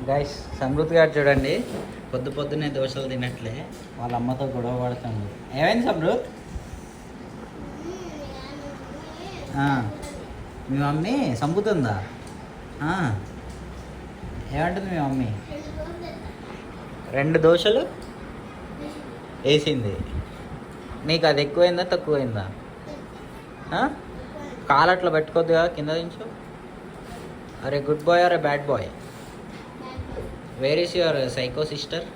Guys సమృద్ధి గారు చూడండి, పొద్దున్నే దోశలు తినట్లే వాళ్ళ అమ్మతో గొడవ పడుతుంది. ఏమైంది సమృద్ధ్? మీ మమ్మీ చంపుతుందా? ఏమంటుంది మీ మమ్మీ? 2 దోశలు వేసింది. నీకు అది ఎక్కువైందా తక్కువైందా? కాలు అట్లా పెట్టుకోద్దుగా, కింద దించు. అరే good boy or a bad boy? Where is your psycho sister?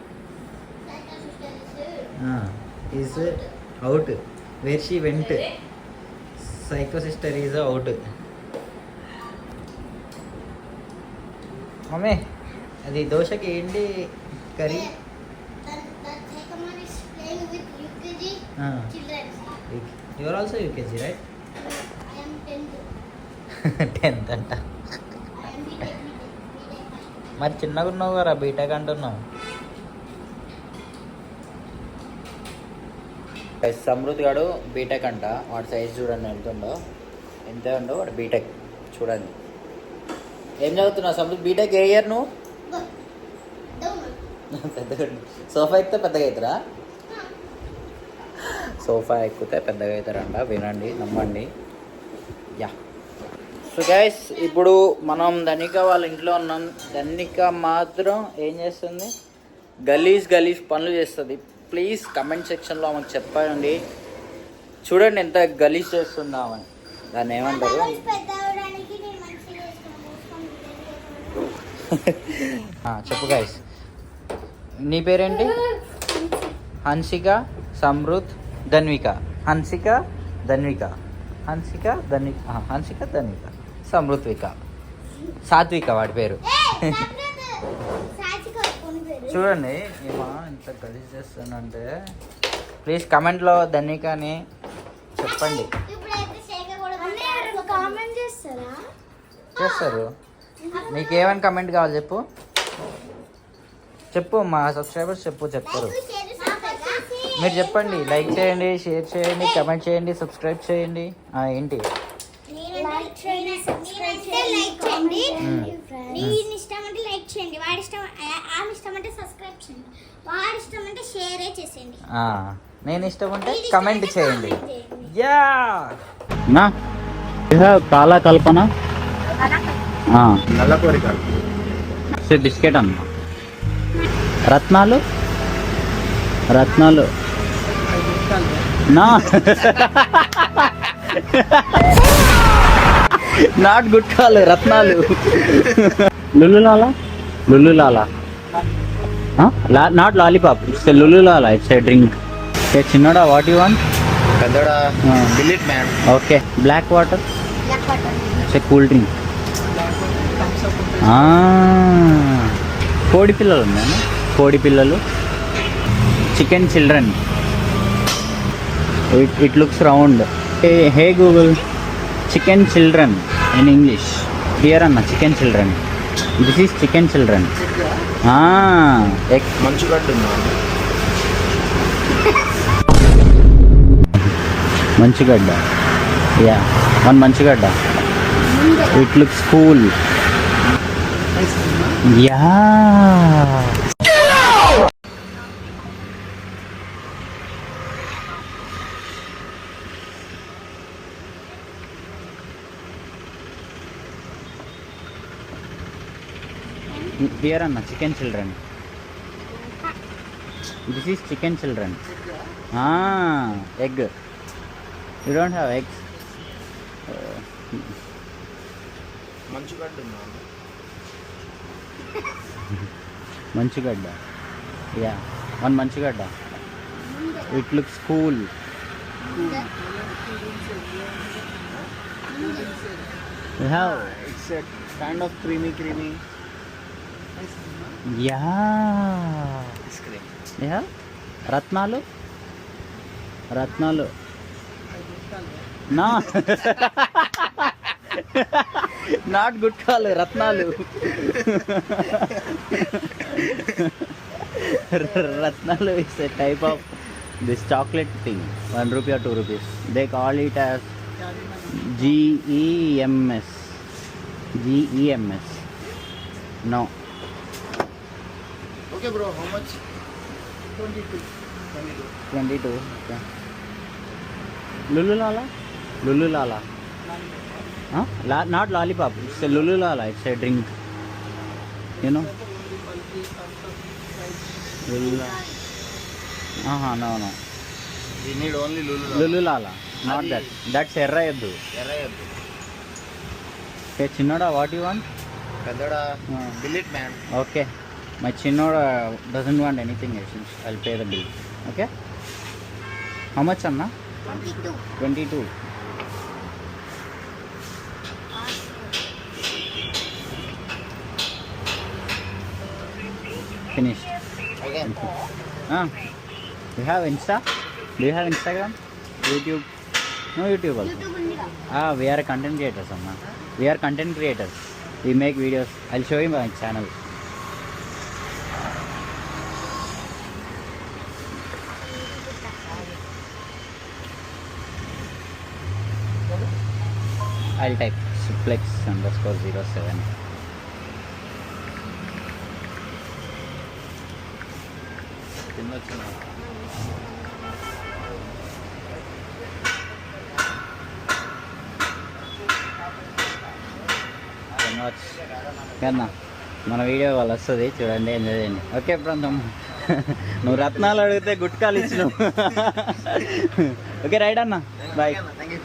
Is out. Where she went. Psycho sister is out. Mummy అది దోశకి ఏంటి curry? Your also UKG right? 10th అంట. మరి చిన్నగా ఉన్నావు కదా, బీటెక్ అంటున్నావు. సమృద్ధి గాడు బీటెక్ అంట. వాడి సైజ్ చూడండి ఎంతుండో. ఎంత ఉండో వాడు బీటెక్ చూడండి. ఏం చదువుతున్నావు సమృద్ధి? బీటెక్ ఏ ఇయర్ నువ్వు? పెద్దగా సోఫా ఎక్కితే పెద్దగా అవుతారా? సోఫా ఎక్కితే పెద్దగా అవుతారంట. వినండి, నమ్మండి. యా. సో గైస్, ఇప్పుడు మనం ధనిక వాళ్ళ ఇంట్లో ఉన్నాం. ధనిక మాత్రం ఏం చేస్తుంది? గలీజ్ పనులు చేస్తుంది. ప్లీజ్ కమెంట్ సెక్షన్లో ఆమెకు చెప్పండి. చూడండి ఎంత గలీజ్ చేస్తున్నామని. దాన్ని ఏమంటారు? చెప్పు గైస్, నీ పేరేంటి? హన్సిక, సమృద్ధ్, ధన్విక. హన్సిక ధన్విక, సమృద్విక, సాత్విక వాడి పేరు. చూడండి ఏమా ఇంత గలీజ్ చేస్తుందంటే. ప్లీజ్ కమెంట్లో ధన్విక అని చెప్పండి. చేస్తారు. నీకేమైనా కమెంట్ కావాలి చెప్పు మా సబ్స్క్రైబర్స్ చెప్తారు. మీరు చెప్పండి. లైక్ చేయండి, షేర్ చేయండి, కమెంట్ చేయండి, సబ్స్క్రైబ్ చేయండి. ఏంటి నేను ఇష్టం అంటే కమెంట్ చేయండి. యా నా కాలా కల్పన నల్ల కోరిక బిస్కెట్ అన్న. రత్నాలు నా నాట్ గుట్కాలు, రత్నాలు. లుల్లులాలా నాట్ లాలీపాప్. ఇట్స్ లుల్లులాలా. It's a drink. చిన్నోడా, వాట్ యు వాంట్? పెద్దోడా, బిలిట్ మ్యాన్. Okay. Black water. It's a cool drink. కోడి పిల్లలు ఉన్నాయా? కోడి పిల్లలు. Chicken children. It looks round. Hey Google, chicken children in English. Here అన్న chicken children. This is chicken children. మంచుగడ్డ. యా, 1 మంచుగడ్డ. It looks cool. Yeah. Here Anna, chicken children. This is chicken children. Egg. You don't have eggs. Manchugadda. Yeah, 1 Manchugadda. It looks cool. Yeah, it's a kind of creamy. Yeah. Yeah. Ratnalu. No. Not gutkalu, ratnalu. Ratnalu is a type of this chocolate thing. 1 rupee or 2 rupees. They call it as GEMS. No. Okay, bro. How much? 22. 22. Okay. Lululala? Lululala. Huh? Not lollipop. It's a Lululala. It's a drink. You know? Lululala. No. We need only Lululala. Lululala. Not that. That's Errayaddu. Errayaddu. Okay, Chinoda, what you want? Kadada. Delete, man. Okay. My Chinoda doesn't want anything else. I'll pay the bill. Okay? How much, Anna? 22. 22. Finished. Again. You have Insta? Do you have Instagram? YouTube? No YouTube also. YouTube ఉంది కదా. We are content creators, Anna. We are content creators. We make videos. I'll show you my channel. I'll type suplex_07. చిన్న కన్నా మన video వాళ్ళు వస్తుంది చూడండి, enjoy చేయండి. Okay ప్రాంతం, నువ్వు రత్నాలు అడిగితే గుట్కాలు ఇచ్చినావు. ఓకే రైట్ అన్న, బాయ్. Thank you.